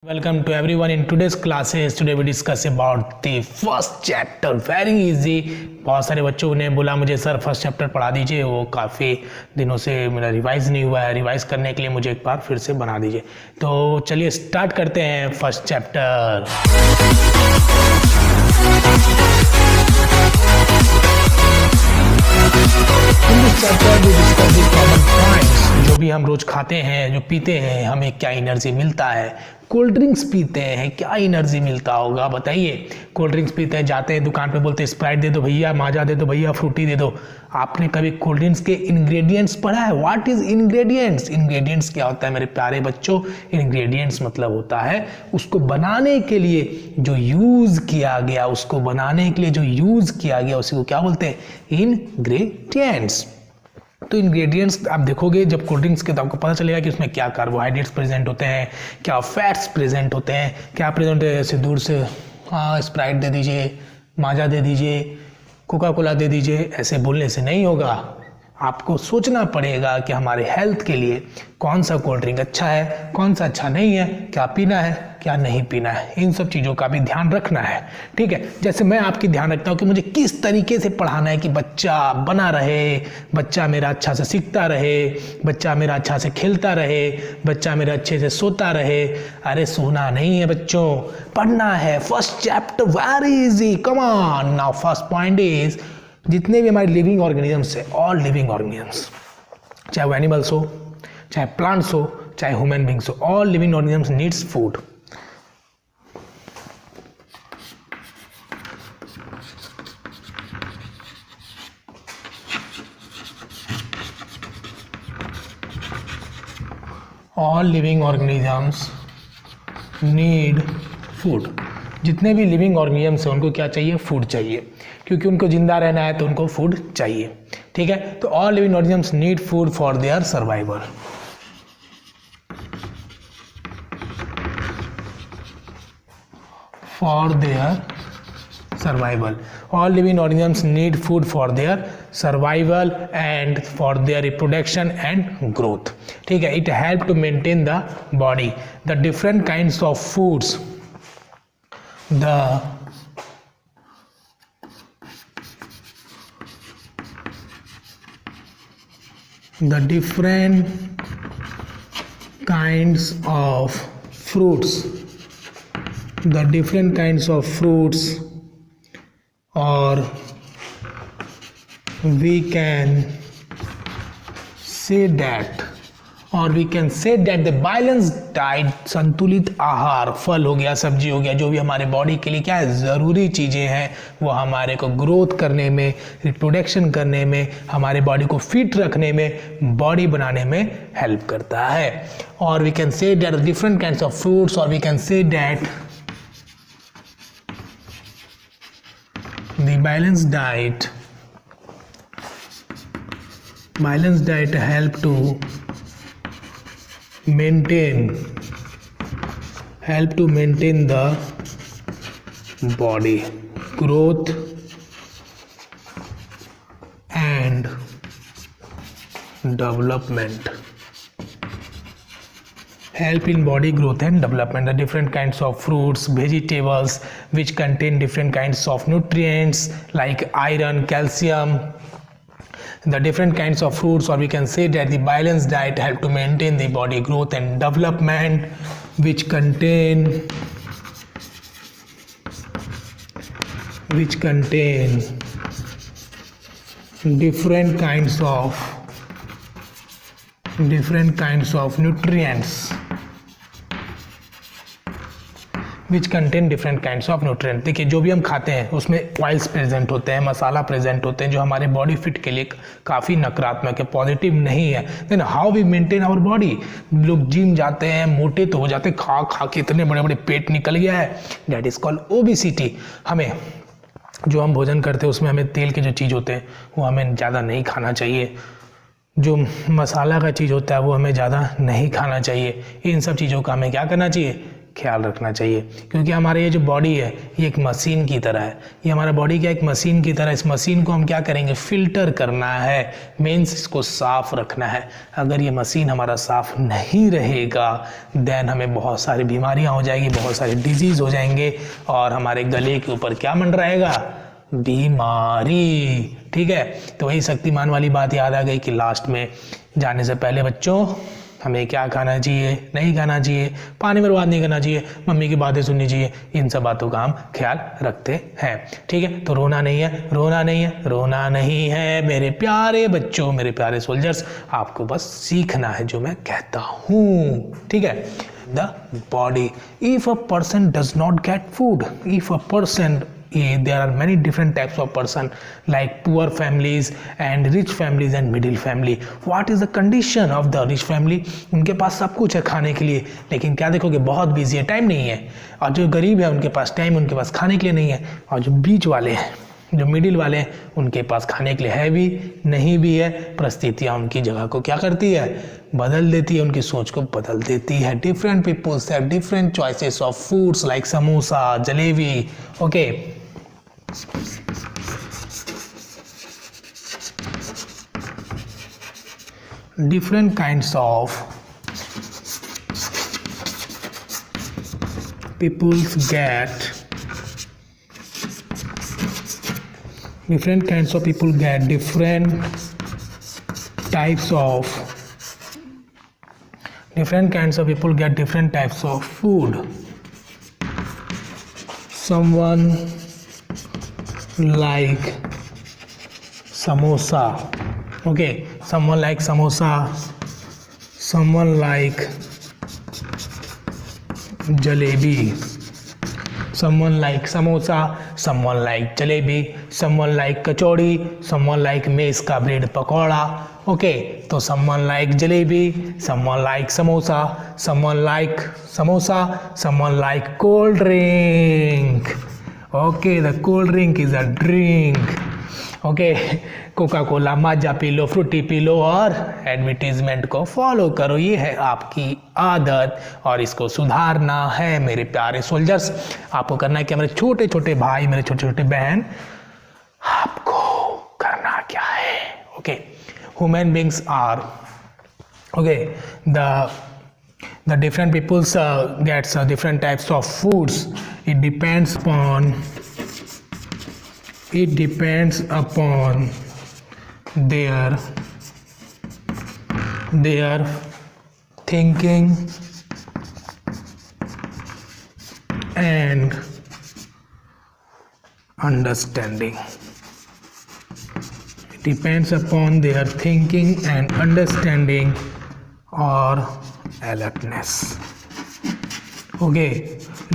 Welcome to everyone in today's classes. Today we discuss about the first chapter. Very easy. बहुत सारे बच्चों ने बोला मुझे सर फर्स्ट चैप्टर पढ़ा दीजिए, वो काफ़ी दिनों से मेरा रिवाइज नहीं हुआ है, रिवाइज करने के लिए मुझे एक बार फिर से बना दीजिए। तो चलिए स्टार्ट करते हैं फर्स्ट चैप्टर। जो भी हम रोज खाते हैं, जो पीते हैं, हमें क्या एनर्जी मिलता है। कोल्ड ड्रिंक्स पीते हैं, क्या एनर्जी मिलता होगा बताइए। कोल्ड ड्रिंक्स पीते हैं, जाते हैं दुकान पे, बोलते हैं स्प्राइट दे दो भैया, माजा दे दो भैया, फ्रूटी दे दो। आपने कभी कोल्ड ड्रिंक्स के इंग्रेडिएंट्स पढ़ा है? What is ingredients? इंग्रेडिएंट्स क्या होता है मेरे प्यारे बच्चों? इंग्रेडिएंट्स मतलब होता है उसको बनाने के लिए जो यूज किया गया, उसको बनाने के लिए जो यूज किया गया उसी को क्या बोलते हैं? इंग्रेडिएंट्स। तो इंग्रेडिएंट्स आप देखोगे जब कोल्ड ड्रिंक्स के, तो आपको पता चलेगा कि उसमें क्या कार्बोहाइड्रेट्स प्रेजेंट होते हैं, क्या फैट्स प्रेजेंट होते हैं, क्या प्रेजेंट है। ऐसे दूर से हाँ स्प्राइट दे दीजिए, माजा दे दीजिए, कोका कोला दे दीजिए, ऐसे बोलने से नहीं होगा। आपको सोचना पड़ेगा कि हमारे हेल्थ के लिए कौन सा कोल्ड ड्रिंक अच्छा है, कौन सा अच्छा नहीं है, क्या पीना है, क्या नहीं पीना है। इन सब चीज़ों का भी ध्यान रखना है, ठीक है। जैसे मैं आपकी ध्यान रखता हूँ कि मुझे किस तरीके से पढ़ाना है कि बच्चा बना रहे, बच्चा मेरा अच्छा से सीखता रहे, बच्चा मेरा अच्छा से खेलता रहे, बच्चा मेरा अच्छे से सोता रहे। अरे सोना नहीं है बच्चों, पढ़ना है। First chapter very easy, come on. Now first point is, जितने भी हमारे लिविंग ऑर्गेनिजम्स है, ऑल लिविंग ऑर्गेनिजम्स, चाहे वो एनिमल्स हो, चाहे प्लांट्स हो, चाहे ह्यूमन बींग्स हो, all living organisms needs food. All living organisms need food. जितने भी लिविंग ऑर्गेनिजम्स हैं उनको क्या चाहिए? फूड चाहिए, क्योंकि उनको जिंदा रहना है तो उनको फूड चाहिए, ठीक है। तो all living organisms need food for their survival. For their survival, all living organisms need food for their survival and for their reproduction and growth, ठीक है। It help to maintain the body. The different kinds of foods, the different kinds of fruits, the different kinds of fruits, or we can say that, the balanced diet, संतुलित आहार, फल हो गया, सब्जी हो गया, जो भी हमारे बॉडी के लिए क्या है ज़रूरी चीज़ें हैं, वो हमारे को ग्रोथ करने में, रिप्रोडक्शन करने में, हमारे बॉडी को फिट रखने में, बॉडी बनाने में हेल्प करता है। और we can say that different kinds of fruits, और we can say that the balanced diet help to maintain the body growth and development. Help in body growth and development. The different kinds of fruits, vegetables which contain different kinds of nutrients like iron, calcium. The different kinds of fruits, or we can say that the balanced diet help to maintain the body growth and development, which contain different kinds of nutrients, which contain different kinds of nutrient. देखिए जो भी हम खाते हैं उसमें oils present होते हैं, मसाला present होते हैं, जो हमारे बॉडी फिट के लिए काफ़ी नकारात्मक है, पॉजिटिव नहीं है। Then how we maintain our body. लोग जिम जाते हैं, मोटे तो हो जाते हैं, खा खा के इतने बड़े बड़े पेट निकल गया है, दैट इज कॉल्ड ओबेसिटी। हमें जो हम भोजन करते हैं उसमें हमें तेल के जो चीज़ होते हैं वो हमें ज़्यादा नहीं खाना चाहिए, जो मसाला का चीज़ होता है वो हमें ज़्यादा नहीं खाना चाहिए। इन सब चीज़ों का हमें क्या करना चाहिए? ख्याल रखना चाहिए, क्योंकि हमारे ये जो बॉडी है ये एक मशीन की तरह है। ये हमारा बॉडी क्या एक मशीन की तरह, इस मशीन को हम क्या करेंगे, फिल्टर करना है, मीन्स इसको साफ रखना है। अगर ये मशीन हमारा साफ नहीं रहेगा देन हमें बहुत सारी बीमारियां हो जाएगी, बहुत सारे डिजीज़ हो जाएंगे और हमारे गले के ऊपर क्या मंडराएगा, बीमारी। ठीक है, तो वही शक्तिमान वाली बात याद आ गई कि लास्ट में जाने से पहले बच्चों हमें क्या खाना चाहिए, नहीं खाना चाहिए, पानी बर्बाद नहीं करना चाहिए, मम्मी की बातें सुननी चाहिए, इन सब बातों का हम ख्याल रखते हैं। ठीक है, तो रोना नहीं है, रोना नहीं है, रोना नहीं है मेरे प्यारे बच्चों, मेरे प्यारे सोल्जर्स, आपको बस सीखना है जो मैं कहता हूँ। ठीक है, the body, if a person does not get food, if a person, there are many different types of person like poor families and rich families and middle family. What is the condition of the rich family? उनके पास सब कुछ है खाने के लिए, लेकिन क्या देखोगे बहुत बिजी है, टाइम नहीं है। और जो गरीब है उनके पास टाइम, उनके पास खाने के लिए नहीं है। और जो बीच वाले हैं, जो मिडिल वाले हैं, उनके पास खाने के लिए है भी नहीं भी है। परिस्थितियाँ उनकी जगह को क्या करती है, बदल देती है, उनकी सोच को बदल देती है। Different peoples have different choices of foods like samosa, jalebi. Okay, different kinds of peoples get different kinds of people get different types of different kinds of people get different types of food. Someone like samosa, okay, someone like samosa, someone like jalebi, someone like samosa, someone like jalebi, someone like kachori, someone like मेज़ का bread pakora. Okay, तो someone like jalebi, someone like samosa, someone like samosa, someone like cold drink. Okay, the cold drink is a drink. Okay, Coca Cola, Maaza पी लो, फ्रूटी पी लो और advertisement को follow करो। ये है आपकी आदत और इसको सुधारना है मेरे प्यारे सोल्जर्स। आपको करना है क्या मेरे छोटे छोटे भाई, मेरे छोटे छोटे बहन, आपको करना क्या है, okay, human beings are, okay, the different peoples gets different types of foods. It depends upon their thinking and understanding. It depends upon their thinking and understanding or alertness. Okay,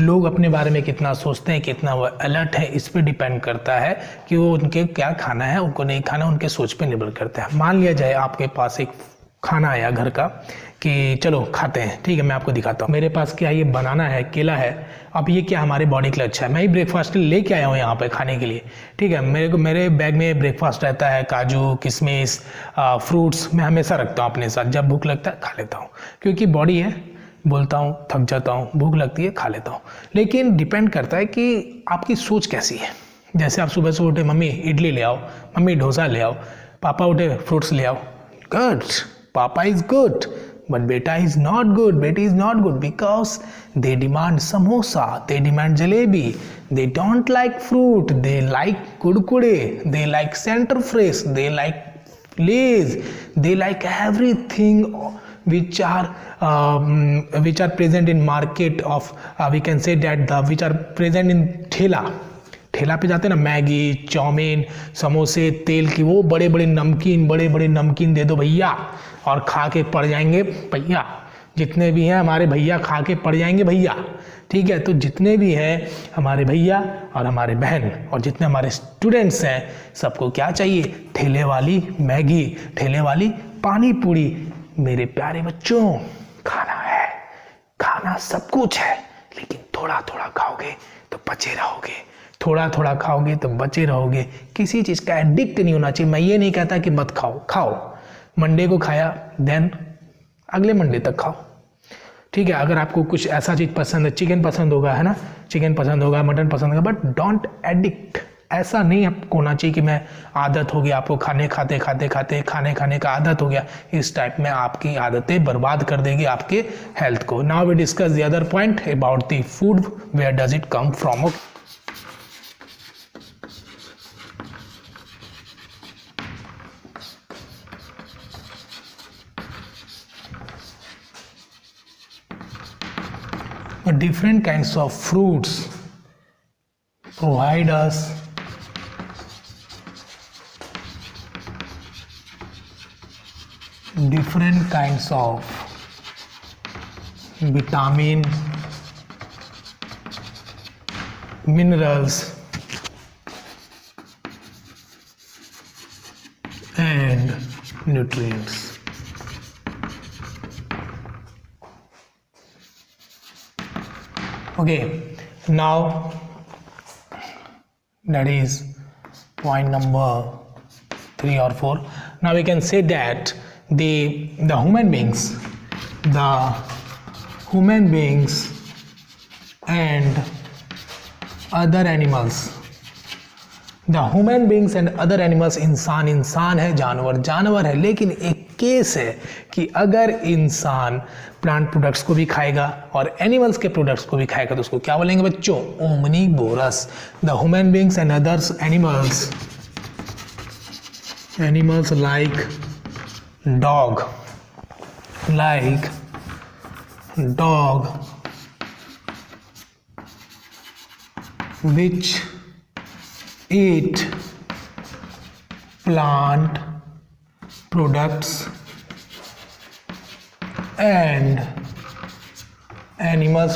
लोग अपने बारे में कितना सोचते हैं, कितना वो अलर्ट है, इस पे डिपेंड करता है कि वो उनके क्या खाना है, उनको नहीं खाना, उनके सोच पे निर्भर करता है। मान लिया जाए आपके पास एक खाना आया घर का कि चलो खाते हैं, ठीक है, मैं आपको दिखाता हूँ। मेरे पास क्या ये बनाना है, केला है। अब ये क्या हमारे बॉडी के लिए अच्छा है, मैं ही ब्रेकफास्ट लेके आया हूँ यहाँ पे खाने के लिए, ठीक है। मेरे बैग में ब्रेकफास्ट रहता है, काजू, किशमिश, फ्रूट्स मैं हमेशा रखता हूँ अपने साथ। जब भूख लगता है खा लेता हूँ, क्योंकि बॉडी है, बोलता हूँ, थक जाता हूँ, भूख लगती है, खा लेता हूँ। लेकिन डिपेंड करता है कि आपकी सोच कैसी है। जैसे आप सुबह से उठे, मम्मी इडली ले आओ, मम्मी डोसा ले आओ, पापा उठे फ्रूट्स ले आओ, गुड, पापा इज गुड, बट बेटा इज नॉट गुड, बेटी is not good, because they demand samosa, they demand jalebi, they don't like fruit, they like Kurkure, they like Center Fresh, they like Lay's, they like everything which are present in market of we can say that which are present in ठेला पे जाते हैं ना, Maggi, chowmein, समोसे, तेल की वो बड़े बड़े नमकीन दे दो भैया, और खा के पड़ जाएंगे भैया। जितने भी हैं हमारे भैया खा के पड़ जाएंगे भैया, ठीक है। तो जितने भी हैं हमारे भैया और हमारे बहन और जितने हमारे स्टूडेंट्स हैं, सबको क्या चाहिए, ठेले वाली मैगी, ठेले वाली पानी पूरी। मेरे प्यारे बच्चों, खाना है, खाना सब कुछ है, लेकिन थोड़ा थोड़ा खाओगे तो बचे रहोगे, थोड़ा थोड़ा खाओगे तो बचे रहोगे। किसी चीज़ का एडिक्ट नहीं होना चाहिए। मैं ये नहीं कहता कि मत खाओ, खाओ। मंडे को खाया, देन अगले मंडे तक खाओ, ठीक है, अगर आपको कुछ ऐसा चीज़ पसंद है, चिकन पसंद होगा, है ना, चिकन पसंद होगा, मटन पसंद होगा, बट डोंट एडिक्ट। ऐसा नहीं आपको होना चाहिए कि मैं आदत हो गया, आपको खाने खाते खाने का आदत हो गया। इस टाइप में आपकी आदतें बर्बाद कर देगी आपके हेल्थ को। Now we discuss the other point about the food, where does it come from. Different kinds of fruits provide us different kinds of vitamin, minerals and nutrients. Okay, now that is point number 3 or 4. Now we can say that the human beings and other animals, the human beings and other animals, इंसान है, जानवर है, लेकिन एक case है कि अगर इंसान प्लांट प्रोडक्ट्स को भी खाएगा और एनिमल्स के प्रोडक्ट्स को भी खाएगा तो उसको क्या बोलेंगे बच्चों? Omnivorous. The human beings and others animals like dog which eat plant products and animals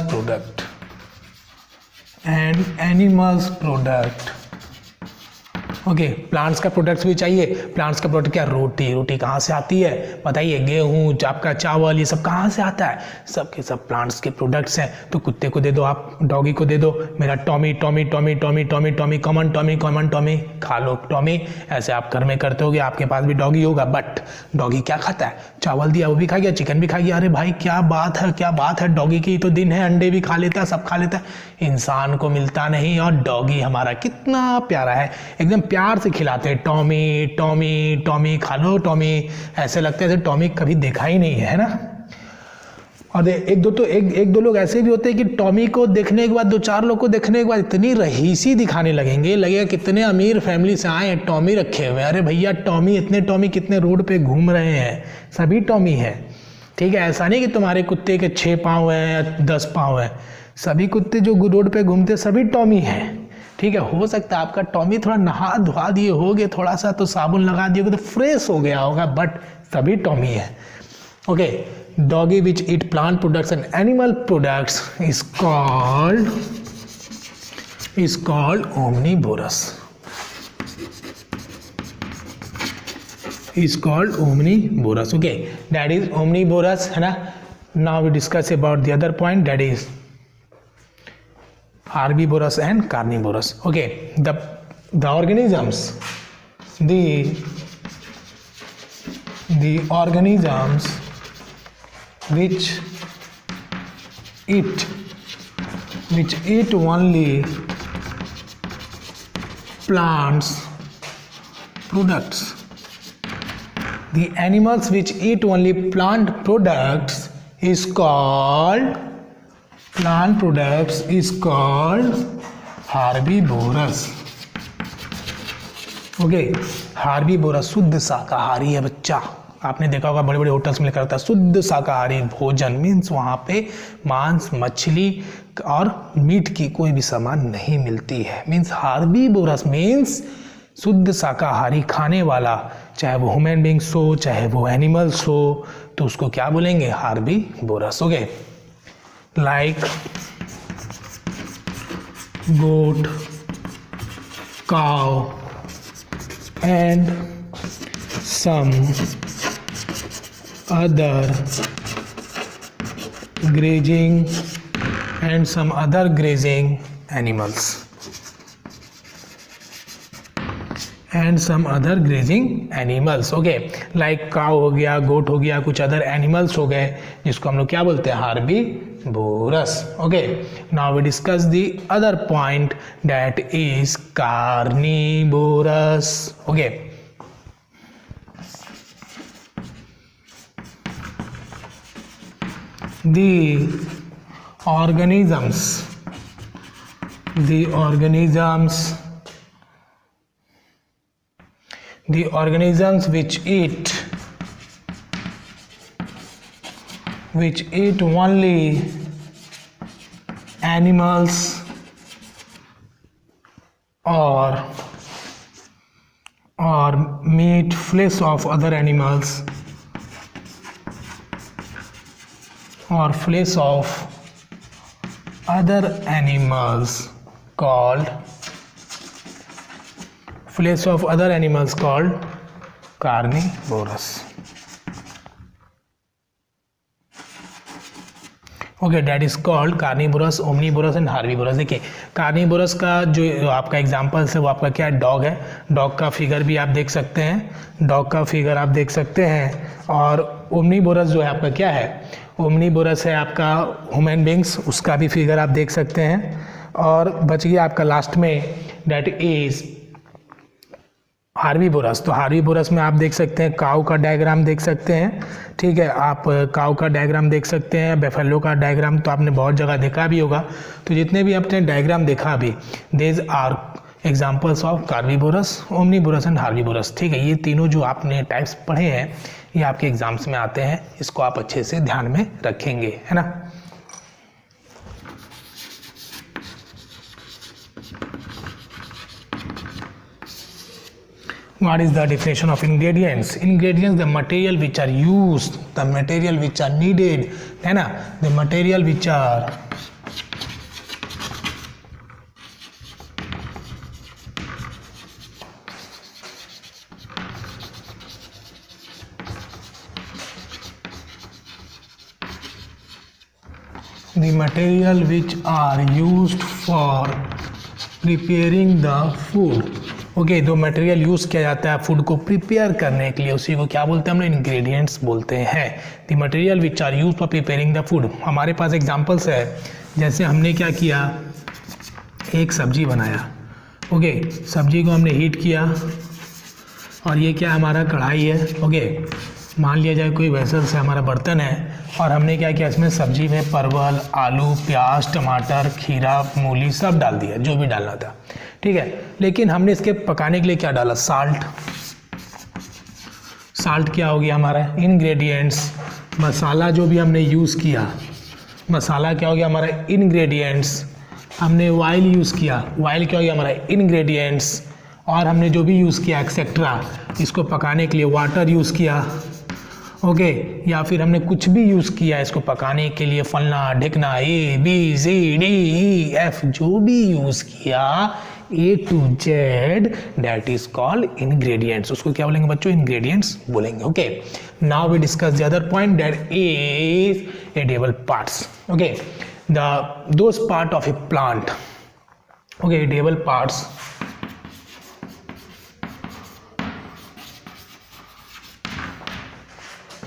product okay, plants का प्रोडक्ट्स भी चाहिए। प्लांट्स का प्रोडक्ट क्या? रोटी कहाँ से आती है बताइए? गेहूँ, आपका चावल, ये सब कहाँ से आता है? सब के सब प्लांट्स के प्रोडक्ट्स हैं। तो कुत्ते को दे दो, आप डॉगी को दे दो, मेरा टॉमी कॉमन टॉमी, खा लो टॉमी। ऐसे आप घर में करते होगे, आपके पास भी डॉगी होगा, बट डॉगी क्या खाता है? चावल दिया वो भी खा गया, चिकन भी खा गया। अरे भाई क्या बात है, डॉगी की तो दिन है, अंडे भी खा लेता है, सब खा लेता है। इंसान को मिलता नहीं। और डॉगी हमारा कितना प्यारा है, एकदम प्यार से खिलाते हैं, टॉमी खा लो टॉमी। ऐसे लगता है जैसे टॉमी कभी देखा ही नहीं है ना। और एक दो लोग ऐसे भी होते हैं कि टॉमी को देखने के बाद, 2-4 लोग को देखने के बाद इतनी रहीसी दिखाने लगेगा कितने अमीर फैमिली से आए हैं, टॉमी रखे हुए। अरे भैया इतने टॉमी कितने रोड पे घूम रहे हैं, सभी टॉमी है। ठीक है, ऐसा नहीं कि तुम्हारे कुत्ते के 6 पाँव हैं या 10 पाँव हैं। सभी कुत्ते जो रोड पे घूमते सभी टॉमी हैं। ठीक है, हो सकता है आपका टॉमी थोड़ा नहा धुआ दिए होगे, थोड़ा सा तो साबुन लगा दिए होगे तो फ्रेश हो गया होगा, बट सभी टॉमी है। Okay, doggy which eat plant products and animal products is called omnivorous. Okay, that is omnivorous, है ना। Now we discuss about the other point, that is herbivorous and carnivorous. Okay, the organisms which eat only plants products, the animals which eat only plant products is called herbivorous. Okay, herbivores शुद्ध शाकाहारी है बच्चा। आपने देखा होगा बड़े बड़े hotels में लिखा रहता है शुद्ध शाकाहारी भोजन, मीन्स वहाँ पे मांस, मछली और मीट की कोई भी सामान नहीं मिलती है। मीन्स हार्बीवोरस मीन्स शुद्ध शाकाहारी खाने वाला, चाहे वो ह्यूमन बींग्स हो चाहे वो एनिमल्स हो, तो उसको क्या बोलेंगे? Herbivorous. Okay, like goat, cow and some other grazing animals. And some other grazing animals, okay, like cow हो गया, गोट हो गया, कुछ अदर एनिमल्स हो गए जिसको हम लोग क्या बोलते हैं, herbivorous. Okay, now we discuss the other point that is carnivorous. Okay, the organisms which eat only animals or meat flesh of other animals or flesh of other animals called carnivorous. Okay, that is called carnivorous, omnivorous and herbivores. देखिए, carnivorous का जो आपका examples है वो आपका क्या है, dog है। डॉग का फिगर भी आप देख सकते हैं, डॉग का फिगर आप देख सकते हैं। और ओमनीवोरस जो है आपका क्या है, ओमनीवोरस है आपका ह्यूमन बींग्स, उसका भी फिगर आप देख सकते हैं। और बच गया आपका लास्ट में डैट इज हार्बीवोरस। तो हार्बीवोरस में आप देख सकते हैं, काऊ का डायग्राम देख सकते हैं, ठीक है, आप काऊ का डायग्राम देख सकते हैं, बेफेलो का डायग्राम तो आपने बहुत जगह देखा भी होगा। तो जितने भी आपने डायग्राम देखा अभी, these are examples of carnivorous, omnivorous and herbivorous. ठीक है, ये तीनों जो आपने टाइप्स पढ़े हैं ये आपके एग्जाम्स में आते हैं, इसको आप अच्छे से ध्यान में रखेंगे, है ना। What is the definition of ingredients? Ingredients, the material which are used, the material which are needed, है ना, the material which are used for preparing the food. Okay, जो मटेरियल यूज़ किया जाता है फूड को प्रिपेयर करने के लिए, उसी को क्या बोलते हैं हम लोग, इंग्रेडिएंट्स बोलते हैं। The material which are use for preparing the food. हमारे पास एग्जांपल्स है, जैसे हमने क्या किया, एक सब्जी बनाया। ओके, सब्जी को हमने हीट किया और ये क्या हमारा कढ़ाई है। ओके, मान लिया जाए कोई वेसल से हमारा बर्तन है और हमने क्या किया, इसमें सब्जी में परवल, आलू, प्याज, टमाटर, खीरा, मूली सब डाल दिया, जो भी डालना था, ठीक है। लेकिन हमने इसके पकाने के लिए क्या डाला, साल्ट। साल्ट क्या हो गया हमारा, इंग्रेडिएंट्स। मसाला जो भी हमने यूज़ किया, मसाला क्या हो गया हमारा, इंग्रेडिएंट्स। हमने ऑयल यूज़ किया, ऑयल क्या हो गया हमारा, इंग्रेडिएंट्स। और हमने जो भी यूज़ किया एक्सेट्रा, इसको पकाने के लिए वाटर यूज़ किया। ओके, या फिर हमने कुछ भी यूज़ किया इसको पकाने के लिए, फलना ढिकना, ABCDEF जो भी यूज़ किया, A to Z, that is called ingredients। उसको क्या बोलेंगे बच्चों, ingredients बोलेंगे। Okay, now we discuss the other point that is edible parts। okay, those part of a plant, okay, edible parts,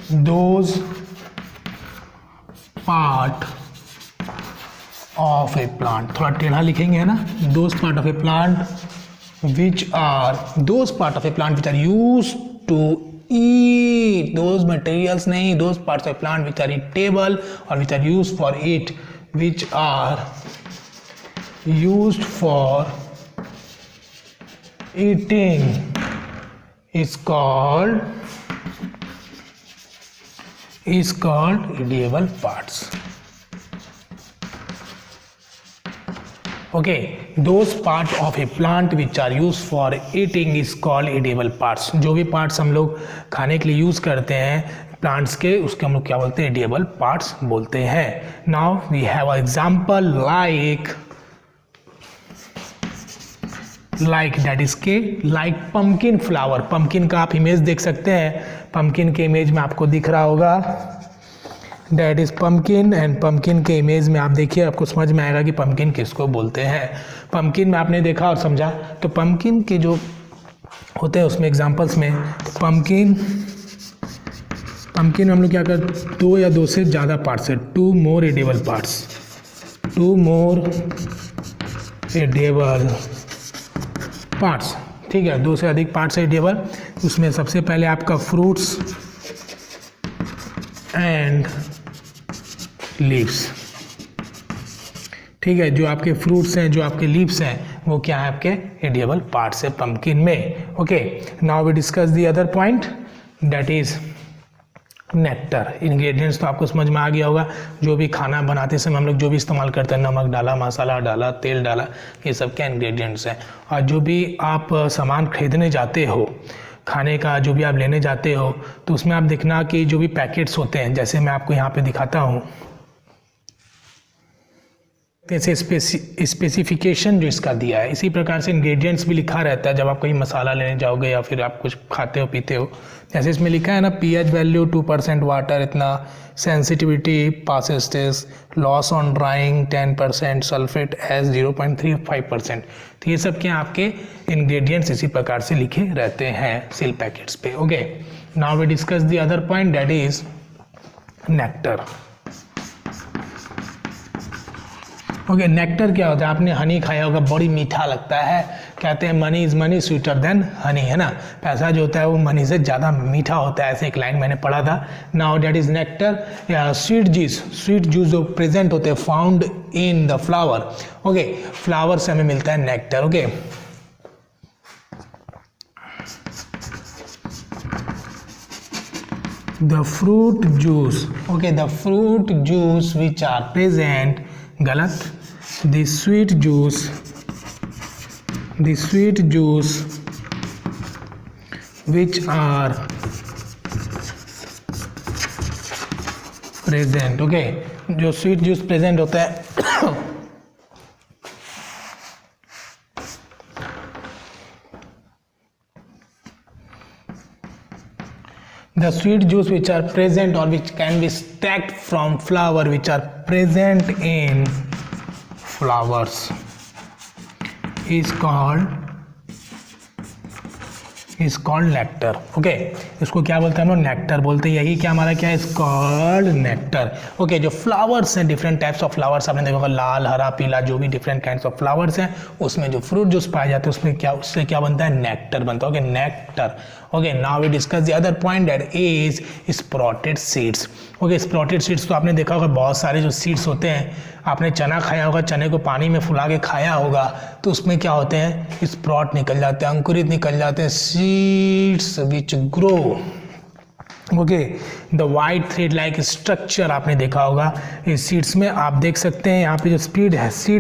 those part of a plant, थोड़ा टेढ़ा लिखेंगे है ना, those part of a plant which are used to eat, those materials नहीं, those parts of a plant which are eatable or which are used for eat, which are used for eating is called edible parts। Okay, those part of a plant which are use for eating is called edible parts. जो भी parts हम लोग खाने के लिए use करते हैं plants के, उसके हम लोग क्या बोलते हैं, एडिबल पार्ट्स बोलते हैं। Now we have a example like that is के लाइक पम्पकिन फ्लावर। पम्पकिन का आप इमेज देख सकते हैं, पम्पकिन के इमेज में आपको दिख रहा होगा, that is pumpkin. And pumpkin के इमेज में आप देखिए, आपको समझ में आएगा कि पम्पकिन किसको बोलते हैं। पम्पकिन में आपने देखा और समझा, तो पम्पकिन के जो होते हैं उसमें एग्जांपल्स में पम्पकिन हम लोग क्या करते, 2 या 2 से ज़्यादा पार्ट्स है, 2 more edible parts, 2 more edible parts, ठीक है, 2 से अधिक पार्ट्स है एडिबल। उसमें सबसे पहले आपका फ्रूट्स एंड लीव्स, ठीक है, जो आपके फ्रूट्स हैं, जो आपके लीव्स हैं, वो क्या है, आपके एडिबल पार्ट्स है पम्पकिन में। Okay, now we discuss the other point, that is nectar. Ingredients तो आपको समझ में आ गया होगा, जो भी खाना बनाते समय हम लोग जो भी इस्तेमाल करते हैं, नमक डाला, मसाला डाला, तेल डाला, ये सब क्या इंग्रेडिएंट्स हैं। और जो भी आप सामान खरीदने जाते हो, खाने का जो भी आप लेने जाते हो, तो उसमें आप देखना कि जो भी पैकेट्स होते हैं, जैसे मैं आपको यहाँ पे दिखाता हूँ, जैसे स्पेसिफिकेशन जो इसका दिया है, इसी प्रकार से इंग्रेडिएंट्स भी लिखा रहता है जब आप कहीं मसाला लेने जाओगे या फिर आप कुछ खाते हो पीते हो। जैसे इसमें लिखा है ना, pH वैल्यू 2% वाटर, इतना sensitivity passes test, loss on drying 10%, sulphate as 0.35%। तो ये सब क्या आपके इंग्रेडिएंट्स इसी प्रकार से लिखे रहते हैं सील पैकेट्स पे। Okay, now we discuss the other point, that is nectar. Okay, nectar क्या होता है, आपने हनी खाया होगा, बड़ी मीठा लगता है, कहते हैं money is money sweeter than Honey, है ना, पैसा जो होता है वो मनी से ज़्यादा मीठा होता है, ऐसे एक लाइन मैंने पढ़ा था। नाउ दैट इज नेक्टर या स्वीट जूस जो प्रेजेंट होते हैं found in the flower. Okay, flower से हमें मिलता है nectar. Okay, the fruit juice, okay, the fruit juice which are present, गलत, the sweet juice which are present, okay, जो स्वीट जूस प्रेजेंट होता है the sweet juice which are present or which can be extracted from flower which are present in flowers is called nectar. Okay, इसको क्या बोलते हैं हम लोग, nectar बोलते हैं। यही क्या हमारा क्या है, इज कॉल्ड नेक्टर। ओके, जो फ्लावर्स हैं, डिफरेंट टाइप्स ऑफ फ्लावर्स आपने देखा होगा, लाल, हरा, पीला, जो भी डिफरेंट काइंड्स ऑफ फ्लावर्स हैं, उसमें जो फ्रूट जूस पाए जाते हैं उसमें क्या, उससे क्या बनता है, नेक्टर बनता है। Okay, nectar. Okay, now we discuss the other point, that is sprouted seeds. Okay, sprouted seeds तो आपने देखा होगा, बहुत सारे जो सीड्स होते हैं, आपने चना खाया होगा, चने को पानी में फुला के खाया होगा, तो उसमें क्या होते हैं, स्प्राउट निकल जाते हैं, अंकुरित निकल जाते हैं, seeds which grow. Okay, the white thread like structure आपने देखा होगा इस सीड्स में, आप देख सकते हैं यहाँ पे जो सीड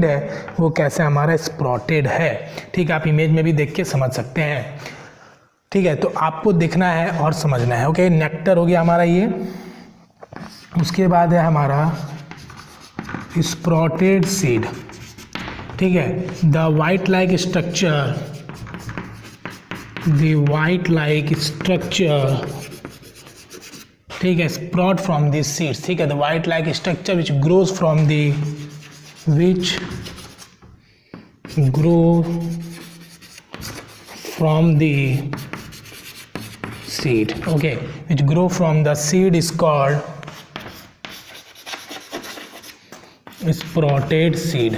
है वो कैसे हमारा स्प्राउटेड है। ठीक है, आप इमेज में भी देख के समझ सकते हैं। ठीक है, तो आपको देखना है और समझना है। ओके, नेक्टर हो गया हमारा ये। उसके बाद है हमारा स्प्राउटेड सीड। ठीक है, द वाइट लाइक स्ट्रक्चर, ठीक है, स्प्राउट फ्रॉम दिस सीड्स। ठीक है, the white like structure which grows from the seed, okay, which grow from the seed is called sprouted seed,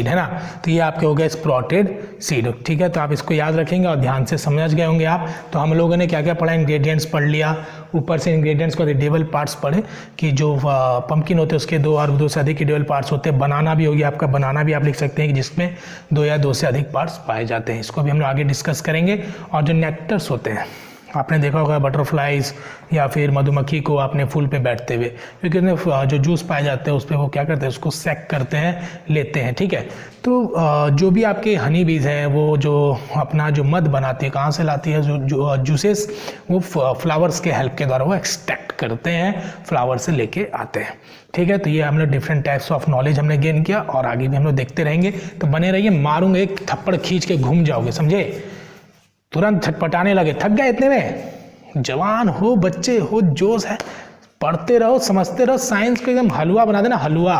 है ना। तो ये आपके हो गए स्प्राउटेड सीड। ठीक है, तो आप इसको याद रखेंगे और ध्यान से समझ गए होंगे आप। तो हम लोगों ने क्या क्या पढ़ा, इंग्रेडिएंट्स पढ़ लिया, ऊपर से इंग्रेडिएंट्स को एडिबल पार्ट्स पढ़े कि जो पंपकिन होते हैं उसके 2 और 2 से अधिक एडिबल पार्ट्स होते हैं। बनाना भी हो गया आपका, बनाना भी आप लिख सकते हैं कि जिसमें 2 या 2 से अधिक पार्ट्स पाए जाते हैं। इसको भी हम लोग आगे डिस्कस करेंगे। और जो नेक्टर्स होते हैं, आपने देखा होगा बटरफ्लाइज या फिर मधुमक्खी को आपने फूल पे बैठते हुए, क्योंकि उसमें जो जूस पाए जाते हैं उस पर वो क्या करते हैं, उसको सेक करते हैं, लेते हैं। ठीक है, तो जो भी आपके हनी बीज हैं वो जो अपना जो मध बनाती है, कहाँ से लाती है, जो जूसेस वो फ्लावर्स के हेल्प के द्वारा वो एक्सट्रैक्ट करते हैं, फ्लावर से लेके आते हैं। ठीक है, तो ये हम लोग डिफरेंट टाइप्स ऑफ नॉलेज हमने गेन किया और आगे भी हम लोग देखते रहेंगे। तो बने रहिए, मारूंगे एक थप्पड़ खींच के घूम जाओगे, समझे, तुरंत छटपटाने लगे, थक गए इतने में। जवान हो, बच्चे हो, जोश है, पढ़ते रहो, समझते रहो, साइंस को एकदम हलवा बना देना, हलवा।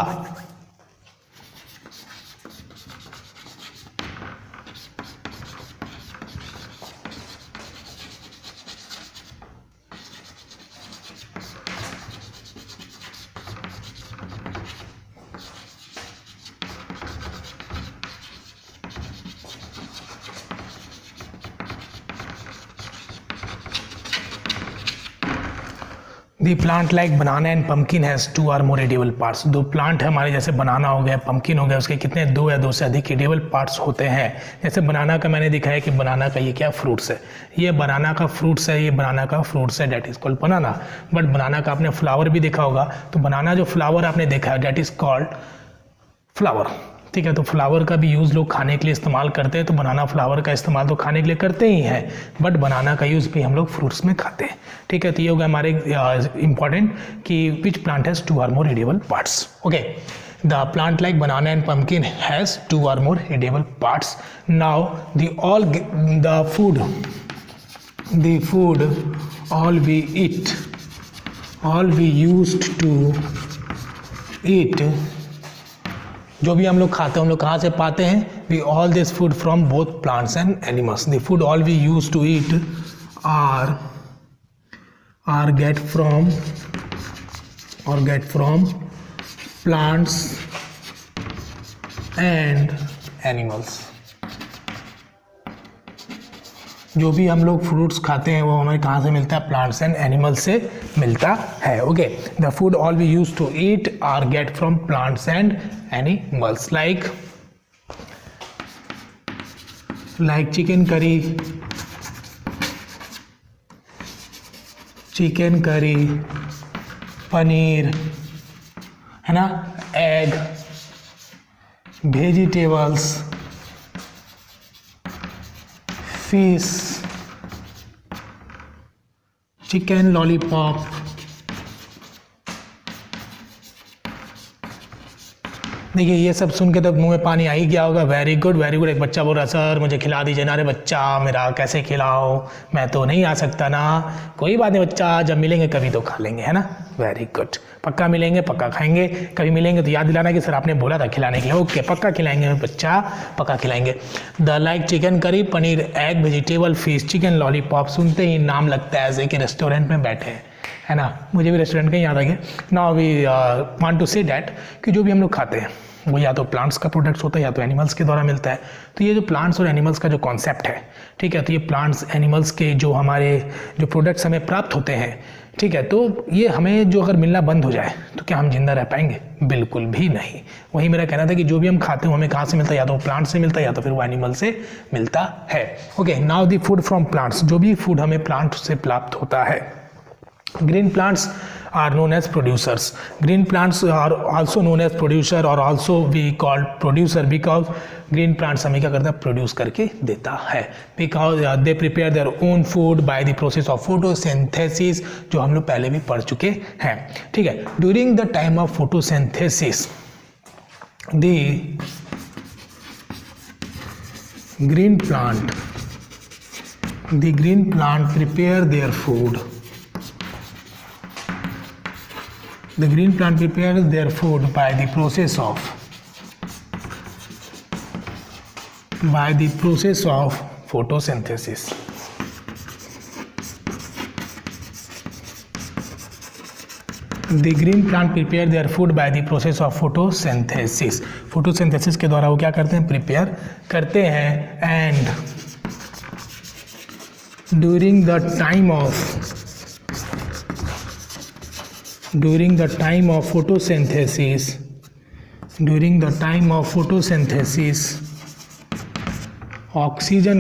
The plant like banana and pumpkin has 2 or more edible parts. दो प्लांट है हमारे, जैसे बनाना हो गया, पम्पकिन हो गया, उसके कितने 2 या 2 से अधिक एडिबल पार्ट्स होते हैं। जैसे बनाना का मैंने दिखाया कि बनाना का ये क्या फ्रूट्स है, ये बनाना का फ्रूट्स है, ये बनाना का फ्रूट्स है, that is called banana. But banana का आपने फ्लावर भी देखा होगा, तो बनाना जो फ्लावर आपने देखा है डेट इज कॉल्ड फ्लावर। ठीक है, तो फ्लावर का भी यूज़ लोग खाने के लिए इस्तेमाल करते हैं, तो बनाना फ्लावर का इस्तेमाल तो खाने के लिए करते ही हैं, बट बनाना का यूज़ भी हम लोग फ्रूट्स में खाते हैं। ठीक है, तो ये हो गया हमारे इंपॉर्टेंट कि which plant has 2 or more edible parts. Okay, the plant like banana and pumpkin has 2 or more edible parts. Now the food all we used to eat, जो भी हम लोग खाते हैं हम लोग कहाँ से पाते हैं? We all this food from both plants and animals. The food all we use to eat are get from plants and animals. जो भी हम लोग फ्रूट्स खाते हैं वो हमें कहाँ से मिलता है? प्लांट्स एंड एनिमल्स से मिलता है। Okay, the food all we use to eat are get from plants and animals, like chicken curry, paneer, है ना, egg, vegetables, fish, chicken lollipop, देखिए ये सब सुन के तो मुंह में पानी आ ही गया होगा। Very good, very good. एक बच्चा बोल रहा सर मुझे खिला दीजिए ना। अरे बच्चा मेरा कैसे खिलाओ, मैं तो नहीं आ सकता ना। कोई बात नहीं बच्चा, जब मिलेंगे कभी तो खा लेंगे, है ना। वेरी गुड, पक्का मिलेंगे, पक्का खाएंगे। कभी मिलेंगे तो याद दिलाना कि सर आपने बोला था खिलाने के लिए। ओके, पक्का खिलाएंगे बच्चा, पक्का खिलाएंगे। The like chicken curry, paneer, egg, vegetable, fish, chicken lollipop. सुनते ही नाम लगता है ऐसे कि रेस्टोरेंट में बैठे हैं, है ना। मुझे भी रेस्टोरेंट का ही याद आ गया। Now we want to say that कि जो भी हम लोग खाते हैं वो या तो प्लांट्स का प्रोडक्ट्स होता है या तो एनिमल्स के द्वारा मिलता है। तो ये जो प्लांट्स और एनिमल्स का जो कॉन्सेप्ट है, ठीक है, तो ये प्लांट्स एनिमल्स के जो हमारे जो प्रोडक्ट्स हमें प्राप्त होते हैं, ठीक है, तो ये हमें जो अगर मिलना बंद हो जाए तो क्या हम जिंदा रह पाएंगे? बिल्कुल भी नहीं। वही मेरा कहना था कि जो भी हम खाते हैं हमें कहाँ से मिलता है? या तो प्लांट से मिलता है या तो फिर वो एनिमल से मिलता है। Okay, now the food from plants, जो भी फूड हमें प्लांट से प्राप्त होता है। Green plants are known as producers. Green plants are also known as producer or also we call producer because green plants हमें क्या करता है? प्रोड्यूस करके देता है। Because they prepare their own food by the process of photosynthesis, जो हम लोग पहले भी पढ़ चुके हैं। ठीक है, during the time of photosynthesis, the green plant prepare their food. The green plant prepares their food by the process of photosynthesis. The green plant prepare their food by the process of photosynthesis. Photosynthesis के द्वारा वो क्या करते हैं? Prepare करते हैं। And during the time of photosynthesis, oxygen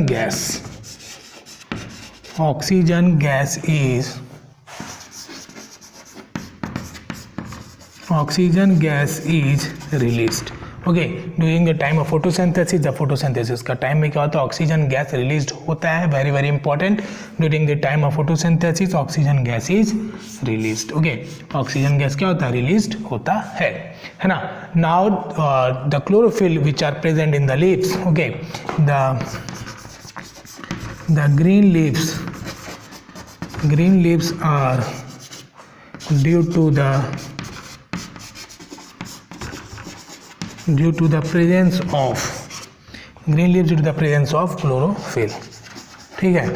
gas is released. Okay, during the time of photosynthesis, जब photosynthesis का टाइम में क्या होता है? ऑक्सीजन गैस रिलीज होता है। Very very important, during the time of photosynthesis oxygen gas is released. Okay, oxygen gas क्या होता है? रिलीज्ड होता है ना। Now the chlorophyll which are present in the leaves, okay, the green leaves are due to the presence of green leaves due to the presence of chlorophyll। ठीक है,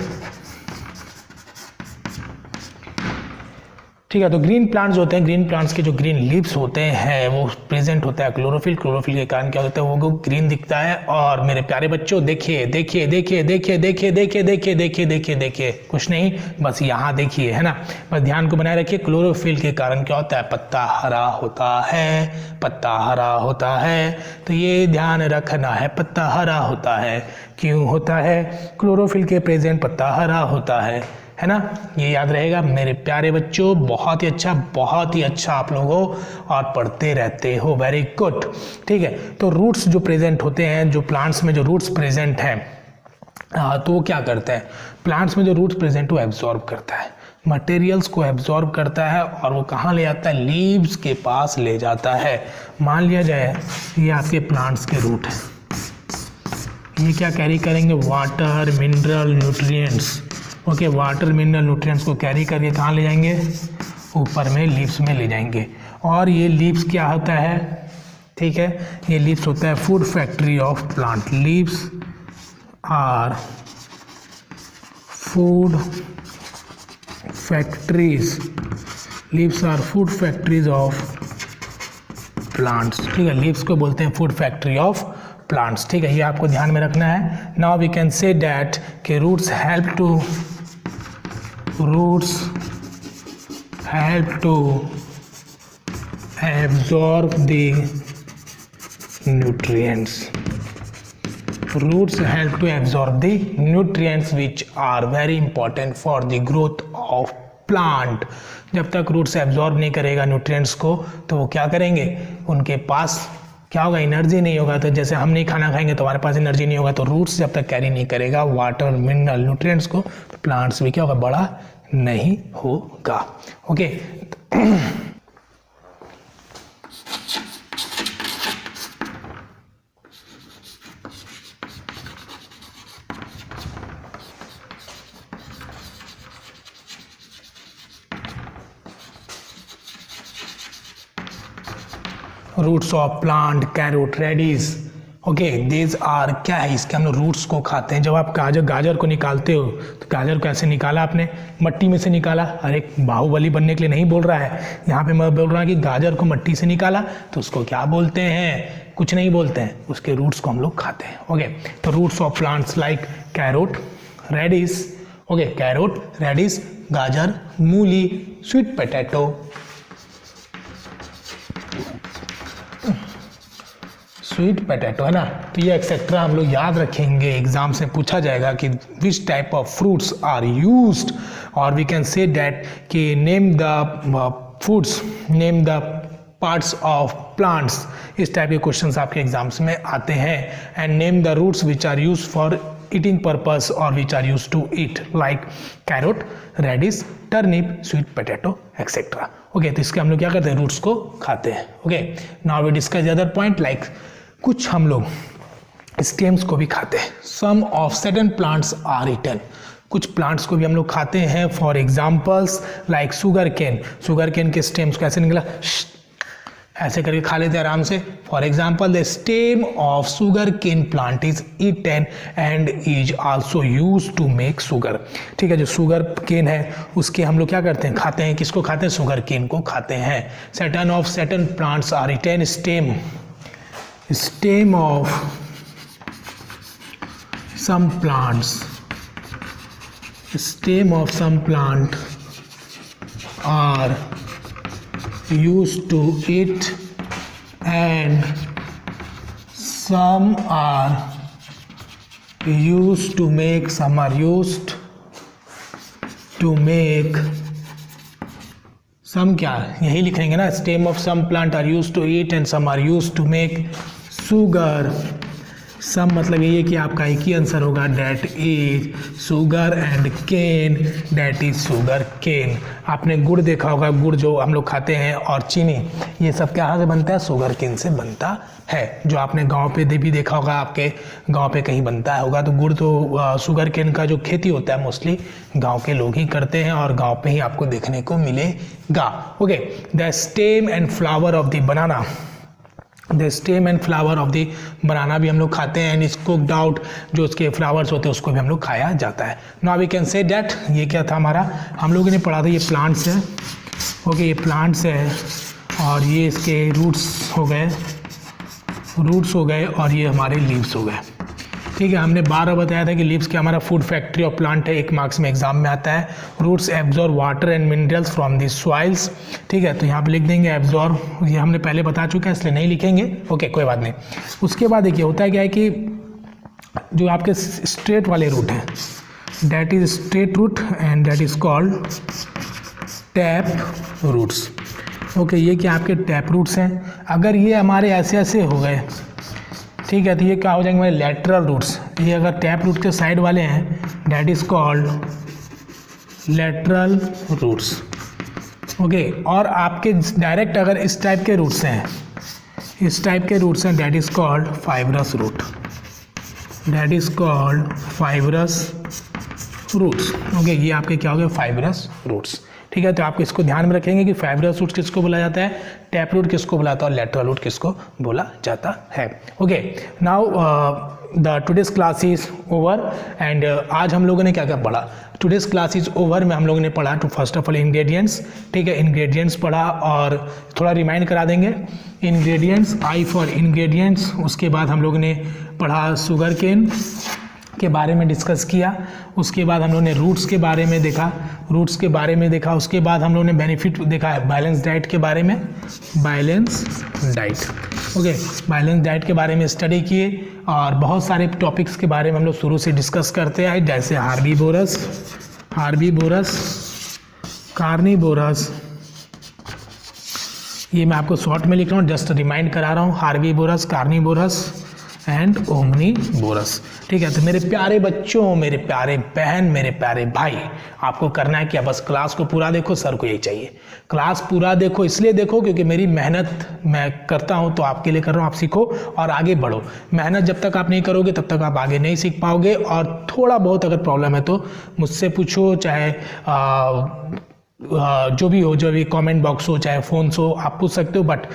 ठीक है। तो ग्रीन प्लांट्स होते हैं, ग्रीन प्लांट्स के जो green leaves होते हैं वो प्रेजेंट होता है क्लोरोफिल। क्लोरोफिल के कारण क्या होता है, वो ग्रीन दिखता है। और मेरे प्यारे बच्चों देखिए देखिए देखिए देखिए देखिए देखिए देखिए देखिए देखिए देखिए, कुछ नहीं, बस यहाँ देखिए, है ना। बस ध्यान को बनाए रखिए। क्लोरोफिल के कारण क्या होता है, पत्ता हरा होता है, पत्ता हरा होता है। तो ये ध्यान रखना है, पत्ता हरा होता है। क्यों होता है, क्लोरोफिल के प्रेजेंट पत्ता हरा होता है ना। ये याद रहेगा मेरे प्यारे बच्चों। बहुत ही अच्छा आप लोगों और पढ़ते रहते हो, वेरी गुड। ठीक है। तो रूट्स जो प्रेजेंट होते हैं, जो प्लांट्स में जो रूट्स प्रेजेंट हैं, तो वो क्या करते हैं, प्लांट्स में जो रूट्स प्रेजेंट वो एब्जॉर्ब करता है, मटेरियल्स को एब्जॉर्ब करता है और वो कहाँ ले जाता है, लीव्स के पास ले जाता है। मान लिया जाए ये आपके प्लांट्स के रूट है, ये क्या कैरी करेंगे, water, mineral, nutrients. Okay, water, mineral, nutrients को कैरी करके कहाँ ले जाएंगे, ऊपर में लीव्स में ले जाएंगे। और ये लीव्स क्या होता है, ठीक है, ये लीव्स होता है food factory of plant. Leaves are food factories, leaves are food factories of plants. ठीक है, लीव्स को बोलते हैं फूड फैक्ट्री ऑफ प्लांट्स। ठीक है, ये आपको ध्यान में रखना है। Now we can say that कि roots help to absorb the nutrients. Roots help to absorb the nutrients which are very important for the growth of plant. जब तक रूट्स एब्जॉर्ब नहीं करेगा न्यूट्रिएंट्स को तो वो क्या करेंगे, उनके पास क्या होगा, एनर्जी नहीं होगा। तो जैसे हम नहीं खाना खाएंगे तो हमारे पास एनर्जी नहीं होगा। तो रूट्स जब तक कैरी नहीं करेगा वाटर, मिनरल, न्यूट्रिएंट्स को, तो प्लांट्स भी क्या होगा, बड़ा नहीं होगा। Okay, roots of plant, carrot, radish. Okay, these are क्या है, इसके हम लोग रूट्स को खाते हैं। जब आप गाजर को निकालते हो तो गाजर को ऐसे निकाला आपने, मट्टी में से निकाला। अरे बाहुबली बनने के लिए नहीं बोल रहा है, यहाँ पे मैं बोल रहा हूँ कि गाजर को मट्टी से निकाला तो उसको क्या बोलते हैं, कुछ नहीं बोलते हैं, उसके रूट्स को हम लोग खाते हैं। ओके, तो roots of plants like carrot, radish. Okay, carrot, radish, गाजर, मूली, स्वीट पोटैटो, स्वीट पोटैटो, है ना। तो ये एक्सेट्रा हम लोग याद रखेंगे, एग्जाम से पूछा जाएगा कि which type of fruits are used, और वी कैन से दैट कि name the foods, name the parts of plants. इस टाइप के क्वेश्चंस आपके एग्जाम्स में आते हैं। And name the roots which are use for eating purpose और which are use to eat, like carrot, radish, turnip, sweet potato etcetera. Okay, तो इसके हम लोग क्या करते हैं, रूट्स को खाते हैं। Okay, now we discuss the other point, like कुछ हम लोग स्टेम्स को भी खाते हैं। Some of certain plants are eaten, कुछ प्लांट्स को भी हम लोग खाते हैं। For examples like sugar cane, sugar cane के स्टेम्स को ऐसे निकला, ऐसे करके खा लेते हैं आराम से। For example the stem of sugar cane plant is eaten and is also use to make sugar. ठीक है, जो शुगर केन है उसके हम लोग क्या करते हैं, खाते हैं। किसको खाते हैं, शुगर केन को खाते हैं। Certain of certain plants are eaten, stem of some plants, stem of some plant are used to eat and some are used to make, some are used to make, some क्या यही लिखेंगे ना, stem of some plant are used to eat and some are used to make sugar. सम मतलब यही है कि आपका एक ही आंसर होगा, that is sugar, and cane that is sugar cane. आपने गुड़ देखा होगा, गुड़ जो हम लोग खाते हैं, और चीनी, ये सब कहाँ से बनता है, शुगर केन से बनता है। जो आपने गांव पे भी देखा होगा, आपके गांव पे कहीं बनता होगा। तो गुड़ तो शुगर केन का जो खेती होता है मोस्टली गांव के लोग ही करते हैं, और गांव पे ही आपको देखने को मिलेगा। Okay, the stem and flower of the banana, the stem and flower of the banana भी हम लोग खाते हैं। एंड इज कुक्ड आउट, जो उसके फ्लावर्स होते हैं उसको भी हम लोग खाया जाता है। Now we can say that, ये क्या था हमारा, हम लोगों ने पढ़ा था, ये प्लांट्स है, ओके, ये प्लांट्स है और ये इसके रूट्स हो गए और ये हमारे लीव्स हो गए। ठीक है, हमने 12 बताया था कि लीव्स क्या हमारा फूड फैक्ट्री ऑफ प्लांट है, 1 मार्क्स में एग्जाम में आता है। Roots absorb water and minerals from the soils. ठीक है, तो यहाँ पे लिख देंगे एब्जॉर्ब, ये हमने पहले बता चुके हैं इसलिए नहीं लिखेंगे। ओके, कोई बात नहीं। उसके बाद देखिए होता है क्या है कि जो आपके स्ट्रेट वाले रूट हैं, that is straight root and that is called tap roots. Okay, ये क्या आपके टैप रूट्स हैं। अगर ये हमारे ऐसे ऐसे हो गए, ठीक है, तो ये क्या हो जाएंगे हमारे लैटरल रूट्स। ये अगर टैप रूट के साइड वाले हैं, that is called lateral roots. Okay, और आपके डायरेक्ट अगर इस टाइप के रूट्स हैं, that is called fibrous root, that is called fibrous roots. Okay, ये आपके क्या हो गए फाइब्रस रूट्स। ठीक है, तो आप इसको ध्यान में रखेंगे कि फाइब्रस रूट किसको बोला जाता है, टैप रूट किसको बोला जाता है और लैटरल रूट किसको बोला जाता है। Okay, now the today's class is over and आज हम लोगों ने क्या क्या पढ़ा। टुडेज क्लास इज ओवर में हम लोगों ने पढ़ा to first of all ingredients. ठीक है, इंग्रेडिएंट्स पढ़ा और थोड़ा रिमाइंड करा देंगे इंग्रेडिएंट्स, आई फॉर इंग्रेडिएंट्स। उसके बाद हम लोगों ने पढ़ा शुगर केन के बारे में डिस्कस किया। उसके बाद हम लोगों ने रूट्स के बारे में देखा, उसके बाद हम लोगों ने बेनिफिट देखा है बैलेंस डाइट के बारे में, balance diet. Okay, balance diet के बारे में स्टडी किए और बहुत सारे टॉपिक्स के बारे में हम लोग शुरू से डिस्कस करते आए, जैसे हार्बीवोरस, कार्निवोरस। ये मैं आपको शॉर्ट में लिख रहा हूँ, जस्ट रिमाइंड करा रहा हूँ, हार्बीवोरस, कार्निवोरस एंड ओमनीवोरस। ठीक है, तो मेरे प्यारे बच्चों, मेरे प्यारे बहन, मेरे प्यारे भाई, आपको करना है क्या, बस क्लास को पूरा देखो। सर को यही चाहिए, क्लास पूरा देखो। इसलिए देखो क्योंकि मेरी मेहनत मैं करता हूँ तो आपके लिए कर रहा हूँ। आप सीखो और आगे बढ़ो। मेहनत जब तक आप नहीं करोगे तब तक आप आगे नहीं सीख पाओगे। और थोड़ा बहुत अगर प्रॉब्लम है तो मुझसे पूछो, चाहे जो भी कमेंट बॉक्स हो, चाहे फ़ोन हो, आप पूछ सकते हो। बट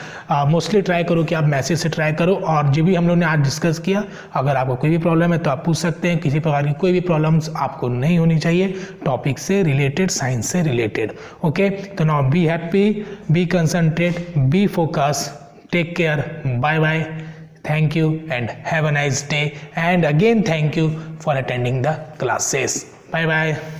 मोस्टली ट्राई करो कि आप मैसेज से ट्राई करो। और जो भी हम लोग ने आज डिस्कस किया, अगर आपको कोई भी प्रॉब्लम है तो आप पूछ सकते हैं। किसी प्रकार की कोई भी प्रॉब्लम्स आपको नहीं होनी चाहिए, टॉपिक से रिलेटेड, साइंस से रिलेटेड। ओके, तो now be happy, be concentrate, be focus, take care, bye bye, thank you and have a nice day, and again thank you for attending the classes. Bye bye.